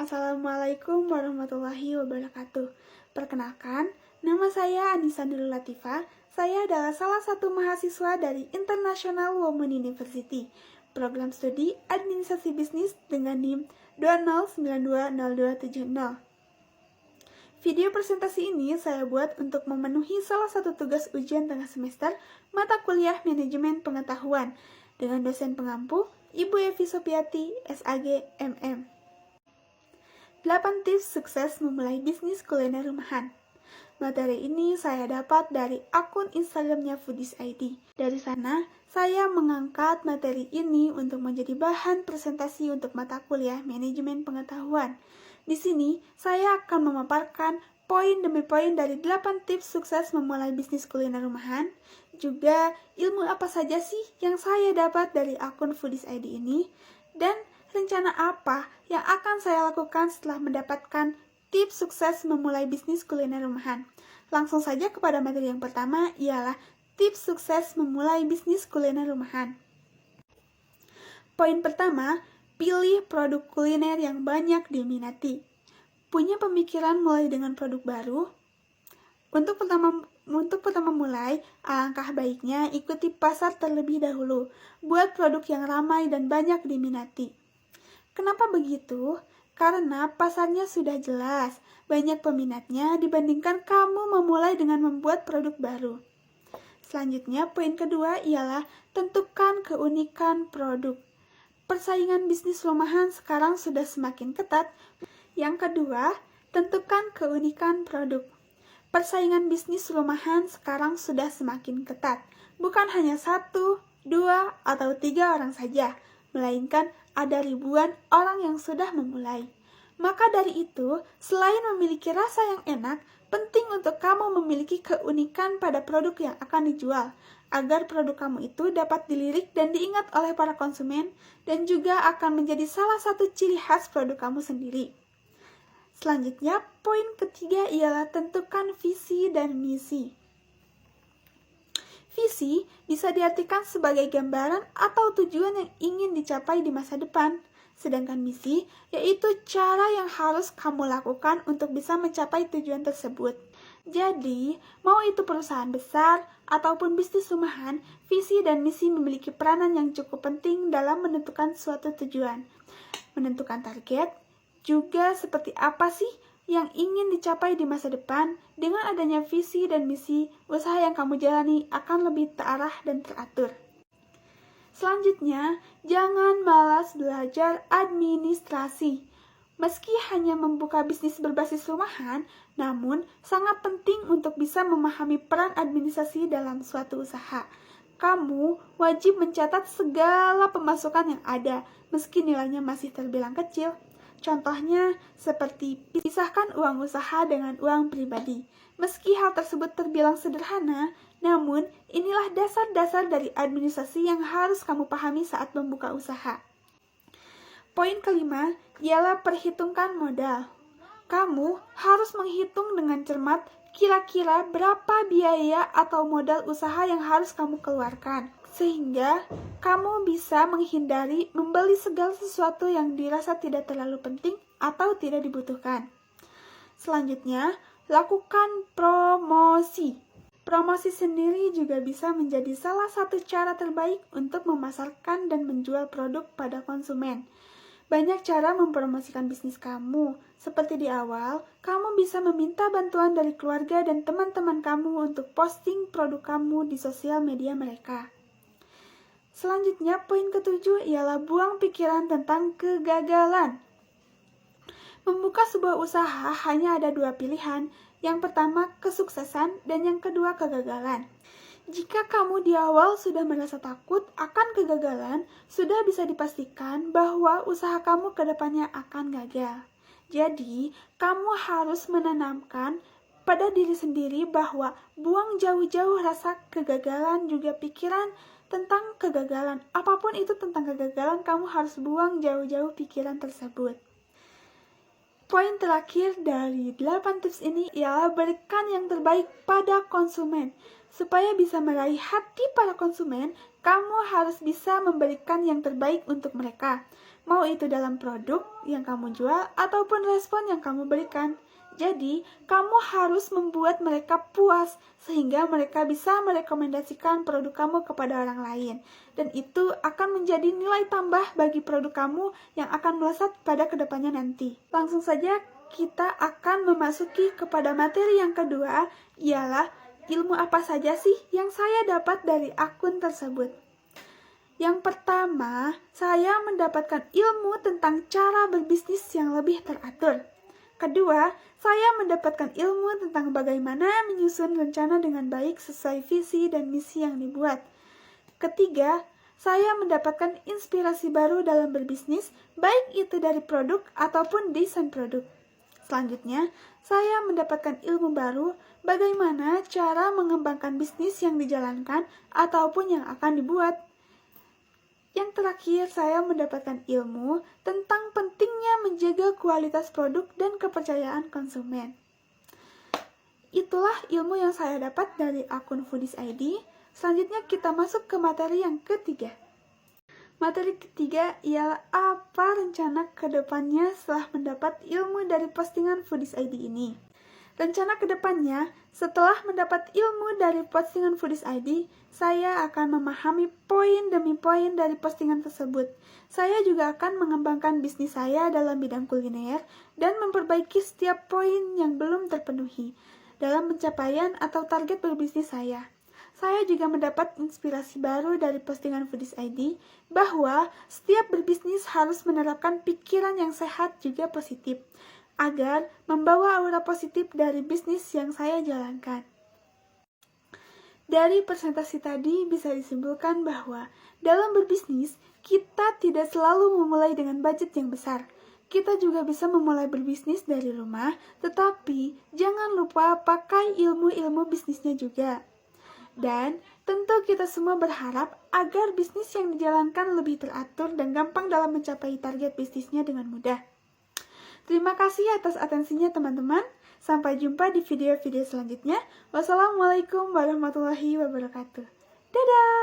Assalamualaikum warahmatullahi wabarakatuh. Perkenalkan, nama saya Anissa Nurul Latifah. Saya adalah salah satu mahasiswa dari International Women University, program studi Administrasi Bisnis dengan NIM 2092027. Video presentasi ini saya buat untuk memenuhi salah satu tugas ujian tengah semester mata kuliah Manajemen Pengetahuan dengan dosen pengampu Ibu Evi Sopiati, SAG, MM. 8 tips sukses memulai bisnis kuliner rumahan. Materi ini saya dapat dari akun Instagramnya Foodies ID. Dari sana, saya mengangkat materi ini untuk menjadi bahan presentasi untuk mata kuliah Manajemen Pengetahuan. Di sini, saya akan memaparkan poin demi poin dari 8 tips sukses memulai bisnis kuliner rumahan. Juga ilmu apa saja sih yang saya dapat dari akun Foodies ID ini. Dan rencana apa yang akan saya lakukan setelah mendapatkan tips sukses memulai bisnis kuliner rumahan? Langsung saja kepada materi yang pertama, ialah tips sukses memulai bisnis kuliner rumahan. Poin pertama, pilih produk kuliner yang banyak diminati. Punya pemikiran mulai dengan produk baru? Untuk pertama mulai, alangkah baiknya ikuti pasar terlebih dahulu. Buat produk yang ramai dan banyak diminati. Kenapa begitu? Karena pasarnya sudah jelas, banyak peminatnya dibandingkan kamu memulai dengan membuat produk baru. Selanjutnya, poin kedua ialah tentukan keunikan produk. Persaingan bisnis rumahan sekarang sudah semakin ketat. Yang kedua, tentukan keunikan produk. Persaingan bisnis rumahan sekarang sudah semakin ketat. Bukan hanya 1, 2, atau 3 orang saja, melainkan ada ribuan orang yang sudah memulai. Maka dari itu, selain memiliki rasa yang enak, penting untuk kamu memiliki keunikan pada produk yang akan dijual, agar produk kamu itu dapat dilirik dan diingat oleh para konsumen, dan juga akan menjadi salah satu ciri khas produk kamu sendiri. Selanjutnya, poin ketiga ialah tentukan visi dan misi. Visi bisa diartikan sebagai gambaran atau tujuan yang ingin dicapai di masa depan. Sedangkan misi yaitu cara yang harus kamu lakukan untuk bisa mencapai tujuan tersebut. Jadi, mau itu perusahaan besar ataupun bisnis rumahan, visi dan misi memiliki peranan yang cukup penting dalam menentukan suatu tujuan. Menentukan target, juga seperti apa sih yang ingin dicapai di masa depan. Dengan adanya visi dan misi, usaha yang kamu jalani akan lebih terarah dan teratur. Selanjutnya, jangan malas belajar administrasi. Meski hanya membuka bisnis berbasis rumahan, namun sangat penting untuk bisa memahami peran administrasi dalam suatu usaha. Kamu wajib mencatat segala pemasukan yang ada, meski nilainya masih terbilang kecil. Contohnya seperti pisahkan uang usaha dengan uang pribadi. Meski hal tersebut terbilang sederhana, namun inilah dasar-dasar dari administrasi yang harus kamu pahami saat membuka usaha. Poin kelima ialah perhitungkan modal. Kamu harus menghitung dengan cermat kira-kira berapa biaya atau modal usaha yang harus kamu keluarkan, sehingga kamu bisa menghindari membeli segala sesuatu yang dirasa tidak terlalu penting atau tidak dibutuhkan. Selanjutnya, lakukan promosi. Promosi sendiri juga bisa menjadi salah satu cara terbaik untuk memasarkan dan menjual produk pada konsumen. Banyak cara mempromosikan bisnis kamu. Seperti di awal, kamu bisa meminta bantuan dari keluarga dan teman-teman kamu untuk posting produk kamu di sosial media mereka. Selanjutnya, poin ketujuh ialah buang pikiran tentang kegagalan. Membuka sebuah usaha hanya ada 2 pilihan. Yang pertama, kesuksesan, dan yang kedua, kegagalan. Jika kamu di awal sudah merasa takut akan kegagalan, sudah bisa dipastikan bahwa usaha kamu ke depannya akan gagal. Jadi, kamu harus menanamkan pada diri sendiri bahwa buang jauh-jauh rasa kegagalan, juga pikiran tentang kegagalan. Apapun itu tentang kegagalan, kamu harus buang jauh-jauh pikiran tersebut. Poin terakhir dari 8 tips ini ialah berikan yang terbaik pada konsumen. Supaya bisa meraih hati para konsumen, kamu harus bisa memberikan yang terbaik untuk mereka. mau itu dalam produk yang kamu jual ataupun respon yang kamu berikan. Jadi, kamu harus membuat mereka puas sehingga mereka bisa merekomendasikan produk kamu kepada orang lain. Dan itu akan menjadi nilai tambah bagi produk kamu yang akan melesat pada kedepannya nanti. Langsung saja kita akan memasuki kepada materi yang kedua, ialah ilmu apa saja sih yang saya dapat dari akun tersebut. Yang pertama, saya mendapatkan ilmu tentang cara berbisnis yang lebih teratur. Kedua, saya mendapatkan ilmu tentang bagaimana menyusun rencana dengan baik sesuai visi dan misi yang dibuat. Ketiga, saya mendapatkan inspirasi baru dalam berbisnis, baik itu dari produk ataupun desain produk. Selanjutnya, saya mendapatkan ilmu baru bagaimana cara mengembangkan bisnis yang dijalankan ataupun yang akan dibuat. Yang terakhir, saya mendapatkan ilmu tentang pentingnya menjaga kualitas produk dan kepercayaan konsumen. Itulah ilmu yang saya dapat dari akun Foodies ID. Selanjutnya kita masuk ke materi yang ketiga. Materi ketiga ialah apa rencana ke depannya setelah mendapat ilmu dari postingan Foodies ID ini. Rencana ke depannya, setelah mendapat ilmu dari postingan Foodies ID, saya akan memahami poin demi poin dari postingan tersebut. Saya juga akan mengembangkan bisnis saya dalam bidang kuliner dan memperbaiki setiap poin yang belum terpenuhi dalam pencapaian atau target berbisnis saya. Saya juga mendapat inspirasi baru dari postingan Foodies ID bahwa setiap berbisnis harus menerapkan pikiran yang sehat juga positif, agar membawa aura positif dari bisnis yang saya jalankan. Dari presentasi tadi bisa disimpulkan bahwa dalam berbisnis, kita tidak selalu memulai dengan budget yang besar. Kita juga bisa memulai berbisnis dari rumah, tetapi jangan lupa pakai ilmu-ilmu bisnisnya juga. Dan tentu kita semua berharap agar bisnis yang dijalankan lebih teratur dan gampang dalam mencapai target bisnisnya dengan mudah. Terima kasih atas atensinya teman-teman. Sampai jumpa di video-video selanjutnya. Wassalamualaikum warahmatullahi wabarakatuh. Dadah!